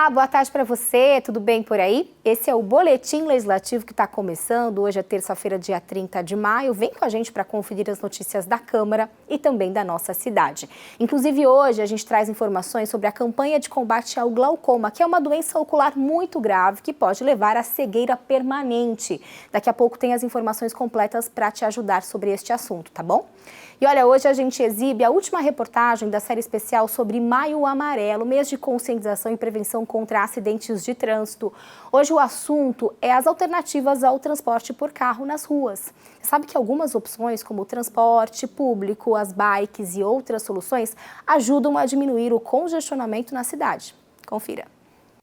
Olá, boa tarde para você, tudo bem por aí? Esse é o Boletim Legislativo que está começando. Hoje é terça-feira, dia 30 de maio. Vem com a gente para conferir as notícias da Câmara e também da nossa cidade. Inclusive, hoje a gente traz informações sobre a campanha de combate ao glaucoma, que é uma doença ocular muito grave que pode levar à cegueira permanente. Daqui a pouco tem as informações completas para te ajudar sobre este assunto, tá bom? E olha, hoje a gente exibe a última reportagem da série especial sobre Maio Amarelo, mês de conscientização e prevenção contra acidentes de trânsito. Hoje o assunto é as alternativas ao transporte por carro nas ruas. Você sabe que algumas opções, como o transporte público, as bikes e outras soluções, ajudam a diminuir o congestionamento na cidade. Confira.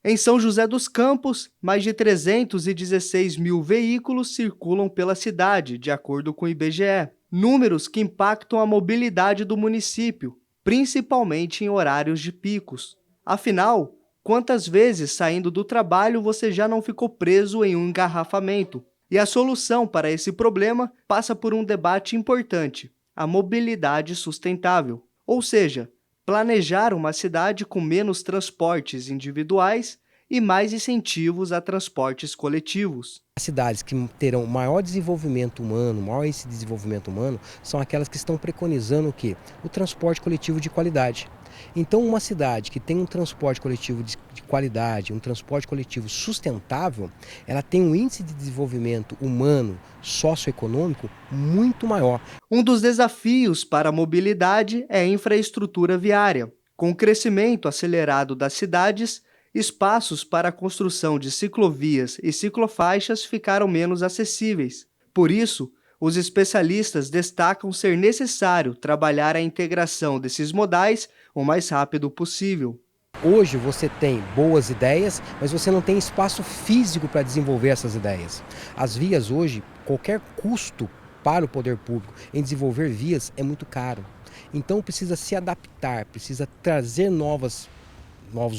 Em São José dos Campos, mais de 316 mil veículos circulam pela cidade, de acordo com o IBGE. Números que impactam a mobilidade do município, principalmente em horários de picos. Afinal, quantas vezes saindo do trabalho você já não ficou preso em um engarrafamento? E a solução para esse problema passa por um debate importante: a mobilidade sustentável. Ou seja, planejar uma cidade com menos transportes individuais e mais incentivos a transportes coletivos. As cidades que terão maior desenvolvimento humano, maior esse desenvolvimento humano, são aquelas que estão preconizando o quê? O transporte coletivo de qualidade. Então, uma cidade que tem um transporte coletivo de qualidade, um transporte coletivo sustentável, ela tem um índice de desenvolvimento humano, socioeconômico, muito maior. Um dos desafios para a mobilidade é a infraestrutura viária. Com o crescimento acelerado das cidades, espaços para a construção de ciclovias e ciclofaixas ficaram menos acessíveis. Por isso, os especialistas destacam ser necessário trabalhar a integração desses modais o mais rápido possível. Hoje você tem boas ideias, mas você não tem espaço físico para desenvolver essas ideias. As vias hoje, qualquer custo para o poder público em desenvolver vias é muito caro. Então precisa se adaptar, precisa trazer novos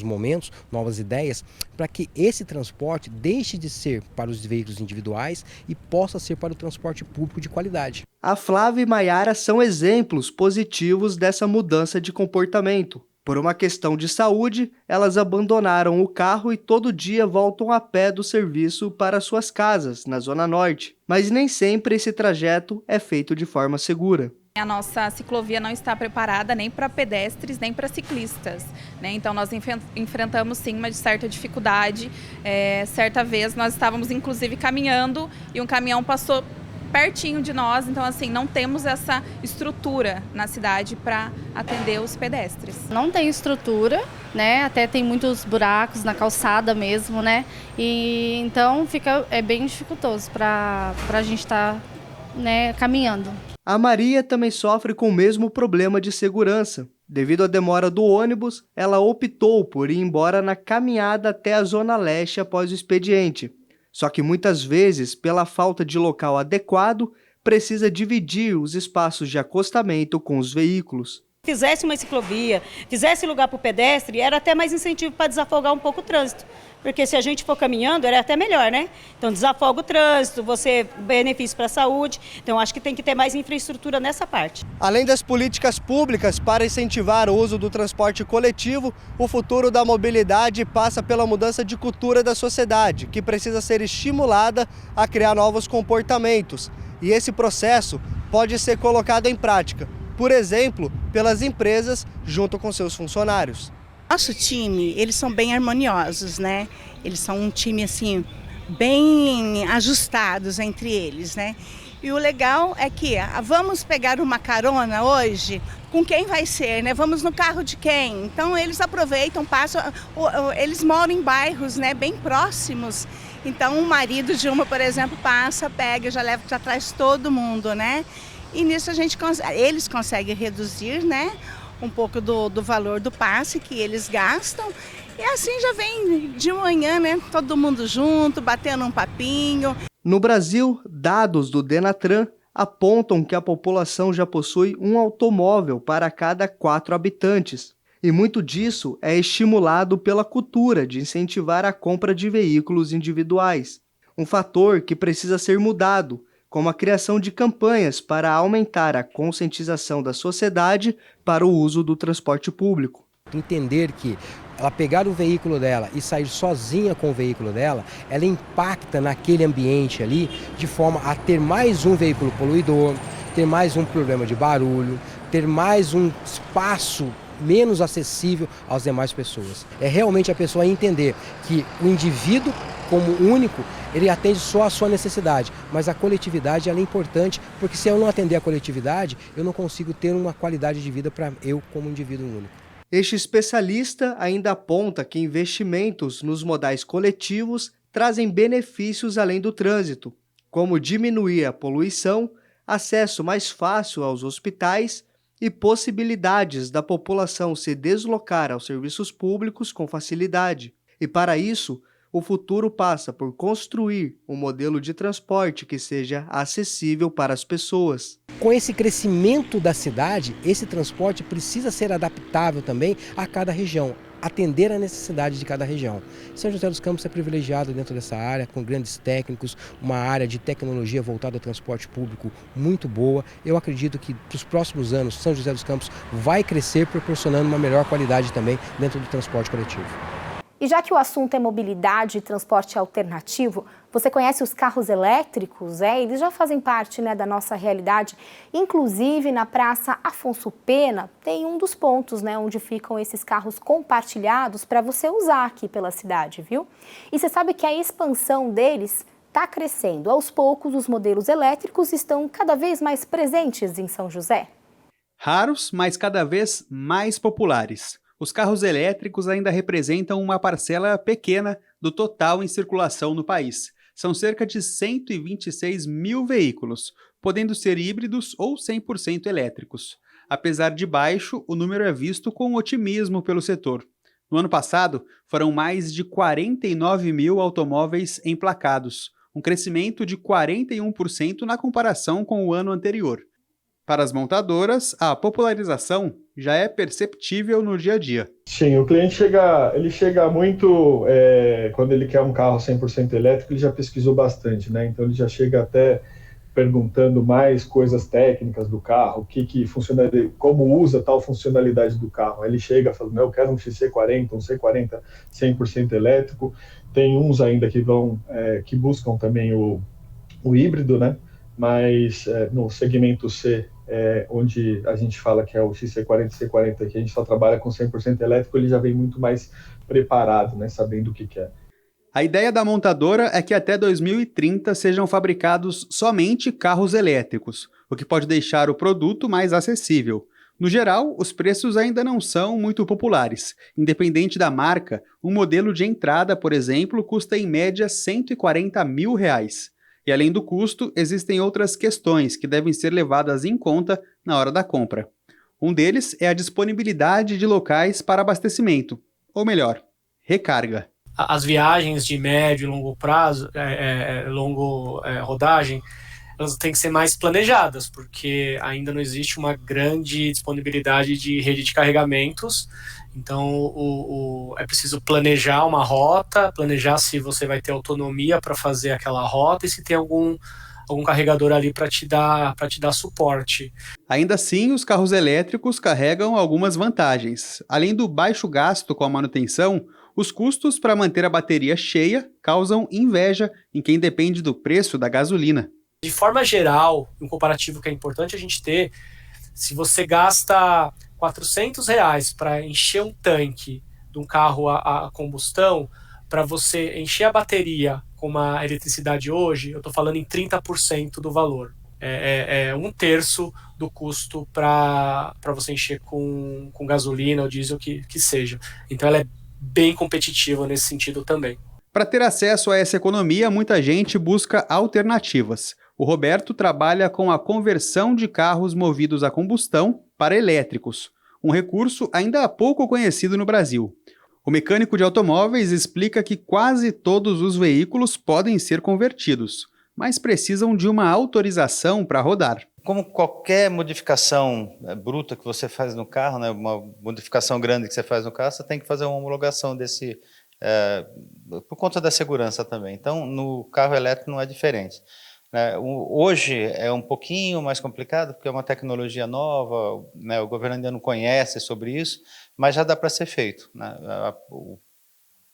momentos, novas ideias, para que esse transporte deixe de ser para os veículos individuais e possa ser para o transporte público de qualidade. A Flávia e Maiara são exemplos positivos dessa mudança de comportamento. Por uma questão de saúde, elas abandonaram o carro e todo dia voltam a pé do serviço para suas casas, na Zona Norte. Mas nem sempre esse trajeto é feito de forma segura. A nossa ciclovia não está preparada nem para pedestres, nem para ciclistas, né? Então nós enfrentamos sim uma certa dificuldade. Certa vez nós estávamos inclusive caminhando e um caminhão passou pertinho de nós, então assim, não temos essa estrutura na cidade para atender os pedestres. Não tem estrutura, né? Até tem muitos buracos na calçada mesmo, né? E então é bem dificultoso para a gente estar, né, caminhando. A Maria também sofre com o mesmo problema de segurança. Devido à demora do ônibus, ela optou por ir embora na caminhada até a Zona Leste após o expediente. Só que muitas vezes, pela falta de local adequado, precisa dividir os espaços de acostamento com os veículos. Fizesse uma ciclovia, fizesse lugar para o pedestre, era até mais incentivo para desafogar um pouco o trânsito. Porque se a gente for caminhando, era até melhor, né? Então desafoga o trânsito, benefício para a saúde. Então acho que tem que ter mais infraestrutura nessa parte. Além das políticas públicas para incentivar o uso do transporte coletivo, o futuro da mobilidade passa pela mudança de cultura da sociedade, que precisa ser estimulada a criar novos comportamentos. E esse processo pode ser colocado em prática, por exemplo, pelas empresas junto com seus funcionários. Nosso time, eles são bem harmoniosos, né? Eles são um time assim bem ajustados entre eles, né? E o legal é que vamos pegar uma carona hoje, com quem vai ser, né? Vamos no carro de quem? Então eles aproveitam, passam, eles moram em bairros, né, bem próximos. Então o marido de uma, por exemplo, passa, pega, já leva para trás todo mundo, né? E nisso eles conseguem reduzir, né, um pouco do valor do passe que eles gastam. E assim já vem de manhã, né, todo mundo junto, batendo um papinho. No Brasil, dados do Denatran apontam que a população já possui um automóvel para cada 4 habitantes. E muito disso é estimulado pela cultura de incentivar a compra de veículos individuais. Um fator que precisa ser mudado, como a criação de campanhas para aumentar a conscientização da sociedade para o uso do transporte público. Entender que ela pegar o veículo dela e sair sozinha com o veículo dela, ela impacta naquele ambiente ali de forma a ter mais um veículo poluidor, ter mais um problema de barulho, ter mais um espaço menos acessível às demais pessoas. É realmente a pessoa entender que o indivíduo como único, ele atende só a sua necessidade, mas a coletividade ela é importante, porque se eu não atender a coletividade, eu não consigo ter uma qualidade de vida para eu como indivíduo único. Este especialista ainda aponta que investimentos nos modais coletivos trazem benefícios além do trânsito, como diminuir a poluição, acesso mais fácil aos hospitais e possibilidades da população se deslocar aos serviços públicos com facilidade. E para isso, o futuro passa por construir um modelo de transporte que seja acessível para as pessoas. Com esse crescimento da cidade, esse transporte precisa ser adaptável também a cada região, atender a necessidade de cada região. São José dos Campos é privilegiado dentro dessa área, com grandes técnicos, uma área de tecnologia voltada ao transporte público muito boa. Eu acredito que para os próximos anos, São José dos Campos vai crescer, proporcionando uma melhor qualidade também dentro do transporte coletivo. E já que o assunto é mobilidade e transporte alternativo, você conhece os carros elétricos? Eles já fazem parte, da nossa realidade. Inclusive, na Praça Afonso Pena, tem um dos pontos, onde ficam esses carros compartilhados para você usar aqui pela cidade, viu? E você sabe que a expansão deles está crescendo. Aos poucos, os modelos elétricos estão cada vez mais presentes em São José. Raros, mas cada vez mais populares. Os carros elétricos ainda representam uma parcela pequena do total em circulação no país. São cerca de 126 mil veículos, podendo ser híbridos ou 100% elétricos. Apesar de baixo, o número é visto com otimismo pelo setor. No ano passado, foram mais de 49 mil automóveis emplacados, um crescimento de 41% na comparação com o ano anterior. Para as montadoras, a popularização já é perceptível no dia a dia. Sim, o cliente chega muito, quando ele quer um carro 100% elétrico, ele já pesquisou bastante, né? Então ele já chega até perguntando mais coisas técnicas do carro, como usa tal funcionalidade do carro. Aí ele chega falando, eu quero um XC40, um C40 100% elétrico. Tem uns ainda que buscam também o híbrido, né? Mas no segmento C, onde a gente fala que é o XC40 e C40, que a gente só trabalha com 100% elétrico, ele já vem muito mais preparado, né, sabendo o que quer. A ideia da montadora é que até 2030 sejam fabricados somente carros elétricos, o que pode deixar o produto mais acessível. No geral, os preços ainda não são muito populares. Independente da marca, um modelo de entrada, por exemplo, custa em média R$ 140 mil. E além do custo, existem outras questões que devem ser levadas em conta na hora da compra. Um deles é a disponibilidade de locais para abastecimento, ou melhor, recarga. As viagens de médio e longo prazo, rodagem, elas têm que ser mais planejadas, porque ainda não existe uma grande disponibilidade de rede de carregamentos. Então, é preciso planejar uma rota, planejar se você vai ter autonomia para fazer aquela rota e se tem algum carregador ali para te dar suporte. Ainda assim, os carros elétricos carregam algumas vantagens. Além do baixo gasto com a manutenção, os custos para manter a bateria cheia causam inveja em quem depende do preço da gasolina. De forma geral, um comparativo que é importante a gente ter, se você gasta R$400 para encher um tanque de um carro a combustão, para você encher a bateria com uma eletricidade hoje, eu estou falando em 30% do valor. É 1/3 do custo para você encher com gasolina ou diesel que seja. Então ela é bem competitiva nesse sentido também. Para ter acesso a essa economia, muita gente busca alternativas. O Roberto trabalha com a conversão de carros movidos a combustão para elétricos, um recurso ainda pouco conhecido no Brasil. O mecânico de automóveis explica que quase todos os veículos podem ser convertidos, mas precisam de uma autorização para rodar. Como qualquer modificação bruta que você faz no carro, né, uma modificação grande que você faz no carro, você tem que fazer uma homologação por conta da segurança também. Então, no carro elétrico não é diferente. né? Hoje é um pouquinho mais complicado, porque é uma tecnologia nova, né? O governo ainda não conhece sobre isso, mas já dá para ser feito, né?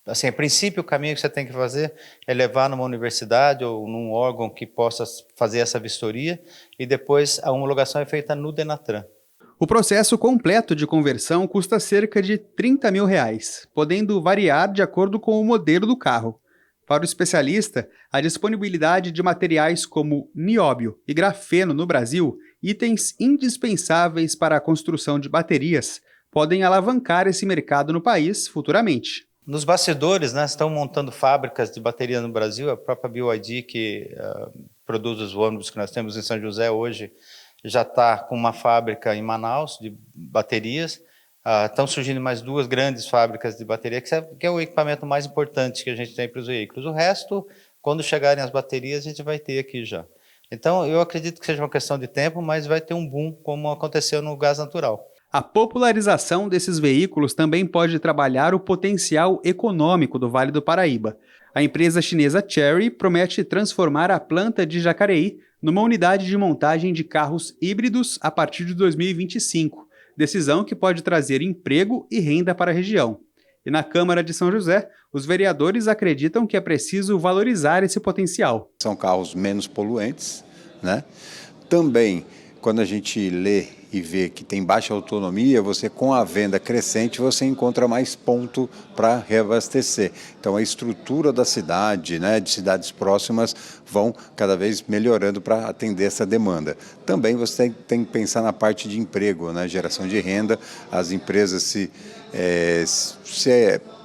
Assim, a princípio, o caminho que você tem que fazer é levar numa universidade ou num órgão que possa fazer essa vistoria, e depois a homologação é feita no Denatran. O processo completo de conversão custa cerca de R$30 mil, podendo variar de acordo com o modelo do carro. Para o especialista, a disponibilidade de materiais como nióbio e grafeno no Brasil, itens indispensáveis para a construção de baterias, podem alavancar esse mercado no país futuramente. Nos bastidores, né, estão montando fábricas de bateria no Brasil. A própria BYD, que produz os ônibus que nós temos em São José hoje, já está com uma fábrica em Manaus de baterias. Estão surgindo mais 2 grandes fábricas de bateria, que é o equipamento mais importante que a gente tem para os veículos. O resto, quando chegarem as baterias, a gente vai ter aqui já. Então, eu acredito que seja uma questão de tempo, mas vai ter um boom, como aconteceu no gás natural. A popularização desses veículos também pode trabalhar o potencial econômico do Vale do Paraíba. A empresa chinesa Chery promete transformar a planta de Jacareí numa unidade de montagem de carros híbridos a partir de 2025, decisão que pode trazer emprego e renda para a região. E na Câmara de São José, os vereadores acreditam que é preciso valorizar esse potencial. São carros menos poluentes, né? Também, quando a gente lê e vê que tem baixa autonomia, você com a venda crescente, você encontra mais ponto para reabastecer. Então a estrutura da cidade, né, de cidades próximas, vão cada vez melhorando para atender essa demanda. Também você tem que pensar na parte de emprego, né, geração de renda, as empresas se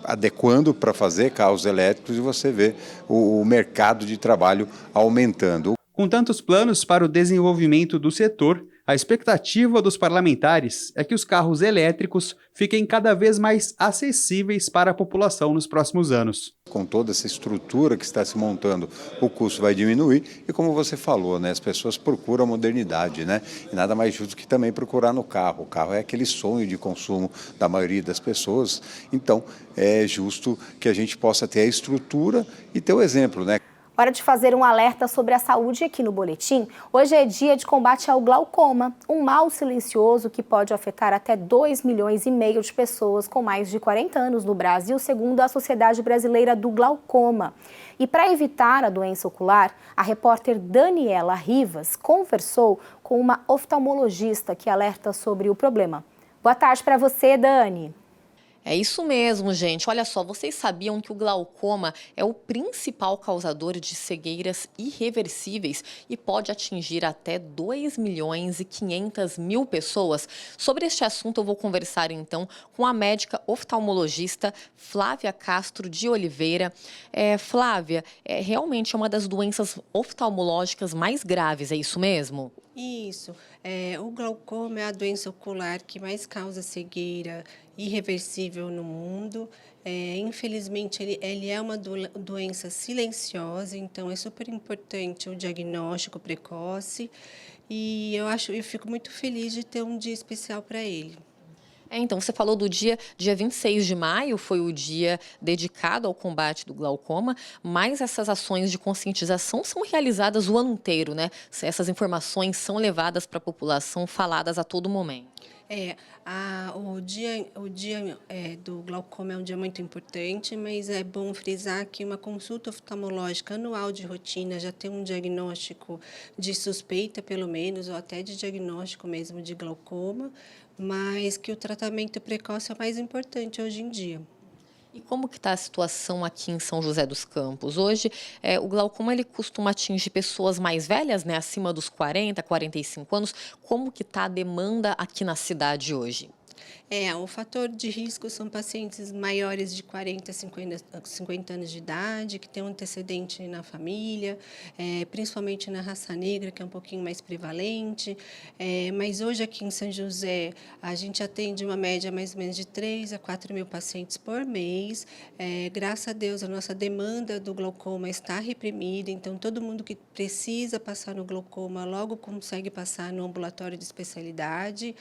adequando para fazer carros elétricos, e você vê o mercado de trabalho aumentando. Com tantos planos para o desenvolvimento do setor, a expectativa dos parlamentares é que os carros elétricos fiquem cada vez mais acessíveis para a população nos próximos anos. Com toda essa estrutura que está se montando, o custo vai diminuir e, como você falou, né, as pessoas procuram a modernidade, né? E nada mais justo que também procurar no carro. O carro é aquele sonho de consumo da maioria das pessoas, então é justo que a gente possa ter a estrutura e ter o exemplo, né? Hora de fazer um alerta sobre a saúde aqui no Boletim. Hoje é dia de combate ao glaucoma, um mal silencioso que pode afetar até 2,5 milhões de pessoas com mais de 40 anos no Brasil, segundo a Sociedade Brasileira do Glaucoma. E para evitar a doença ocular, a repórter Daniela Rivas conversou com uma oftalmologista que alerta sobre o problema. Boa tarde para você, Dani. É isso mesmo, gente. Olha só, vocês sabiam que o glaucoma é o principal causador de cegueiras irreversíveis e pode atingir até 2,5 milhões de pessoas? Sobre este assunto, eu vou conversar então com a médica oftalmologista Flávia Castro de Oliveira. Flávia, realmente é uma das doenças oftalmológicas mais graves, é isso mesmo? Isso. O glaucoma é a doença ocular que mais causa cegueira irreversível no mundo. Infelizmente, ele é uma doença silenciosa, então é super importante o diagnóstico precoce. E eu fico muito feliz de ter um dia especial para ele. Então, você falou do dia 26 de maio, foi o dia dedicado ao combate do glaucoma, mas essas ações de conscientização são realizadas o ano inteiro, né? Essas informações são levadas para a população, faladas a todo momento. O dia do glaucoma é um dia muito importante, mas é bom frisar que uma consulta oftalmológica anual de rotina já tem um diagnóstico de suspeita, pelo menos, ou até de diagnóstico mesmo de glaucoma, mas que o tratamento precoce é o mais importante hoje em dia. E como que está a situação aqui em São José dos Campos? Hoje, o glaucoma ele costuma atingir pessoas mais velhas, né, acima dos 40, 45 anos. Como que está a demanda aqui na cidade hoje? O fator de risco são pacientes maiores de 40 a 50 anos de idade, que têm um antecedente na família, principalmente na raça negra, que é um pouquinho mais prevalente. Mas hoje aqui em São José, a gente atende uma média mais ou menos de 3 a 4 mil pacientes por mês. Graças a Deus, a nossa demanda do glaucoma está reprimida, então todo mundo que precisa passar no glaucoma logo consegue passar no ambulatório de especialidade.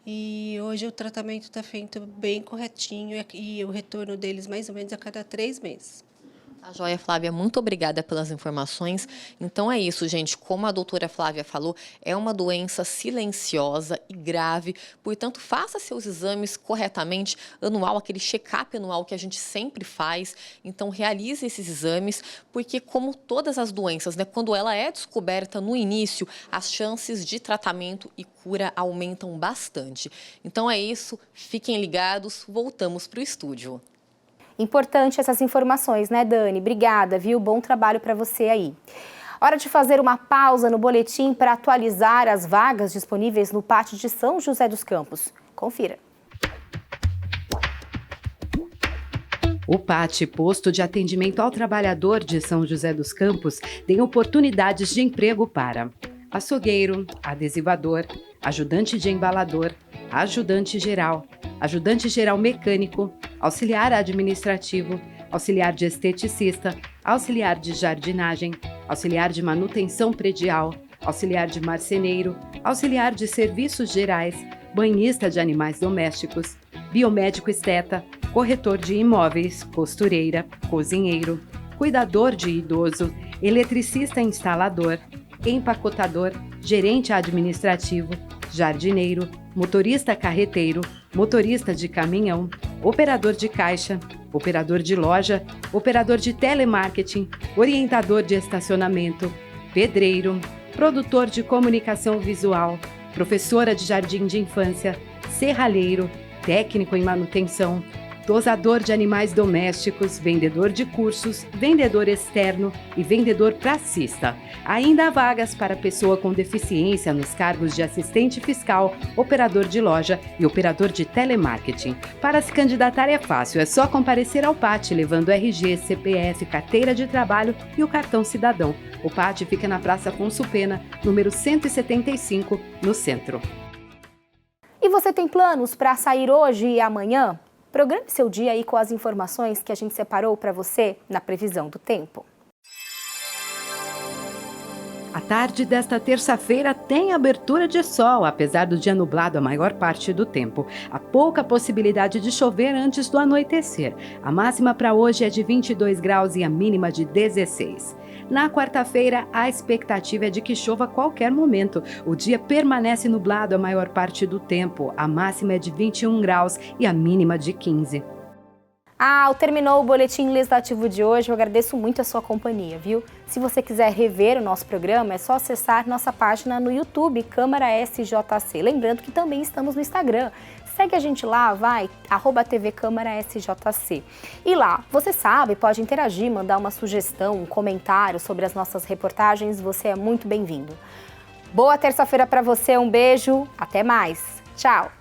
E hoje o tratamento está feito bem corretinho e o retorno deles mais ou menos a cada 3 meses. A joia, Flávia, muito obrigada pelas informações. Então é isso, gente. Como a doutora Flávia falou, é uma doença silenciosa e grave. Portanto, faça seus exames corretamente, anual, aquele check-up anual que a gente sempre faz. Então, realize esses exames, porque como todas as doenças, né, quando ela é descoberta no início, as chances de tratamento e cura aumentam bastante. Então é isso. Fiquem ligados. Voltamos para o estúdio. Importante essas informações, né, Dani? Obrigada, viu? Bom trabalho para você aí. Hora de fazer uma pausa no boletim para atualizar as vagas disponíveis no pátio de São José dos Campos. Confira. O PAT, Posto de Atendimento ao Trabalhador de São José dos Campos, tem oportunidades de emprego para açougueiro, adesivador, ajudante de embalador, ajudante geral mecânico, auxiliar administrativo, auxiliar de esteticista, auxiliar de jardinagem, auxiliar de manutenção predial, auxiliar de marceneiro, auxiliar de serviços gerais, banhista de animais domésticos, biomédico esteta, corretor de imóveis, costureira, cozinheiro, cuidador de idoso, eletricista instalador, empacotador, gerente administrativo, jardineiro, motorista carreteiro, motorista de caminhão, operador de caixa, operador de loja, operador de telemarketing, orientador de estacionamento, pedreiro, produtor de comunicação visual, professora de jardim de infância, serralheiro, técnico em manutenção, dosador de animais domésticos, vendedor de cursos, vendedor externo e vendedor pracista. Ainda há vagas para pessoa com deficiência nos cargos de assistente fiscal, operador de loja e operador de telemarketing. Para se candidatar é fácil, é só comparecer ao PAT levando RG, CPF, carteira de trabalho e o cartão cidadão. O PAT fica na Praça Afonso Pena, número 175, no centro. E você tem planos para sair hoje e amanhã? Programe seu dia aí com as informações que a gente separou para você na previsão do tempo. A tarde desta terça-feira tem abertura de sol, apesar do dia nublado a maior parte do tempo. Há pouca possibilidade de chover antes do anoitecer. A máxima para hoje é de 22 graus e a mínima de 16. Na quarta-feira, a expectativa é de que chova a qualquer momento. O dia permanece nublado a maior parte do tempo. A máxima é de 21 graus e a mínima de 15. Terminou o Boletim Legislativo de hoje. Eu agradeço muito a sua companhia, viu? Se você quiser rever o nosso programa, é só acessar nossa página no YouTube, Câmara SJC. Lembrando que também estamos no Instagram. Segue a gente lá, vai, @TV Câmara SJC. E lá, você sabe, pode interagir, mandar uma sugestão, um comentário sobre as nossas reportagens. Você é muito bem-vindo. Boa terça-feira para você, um beijo, até mais. Tchau!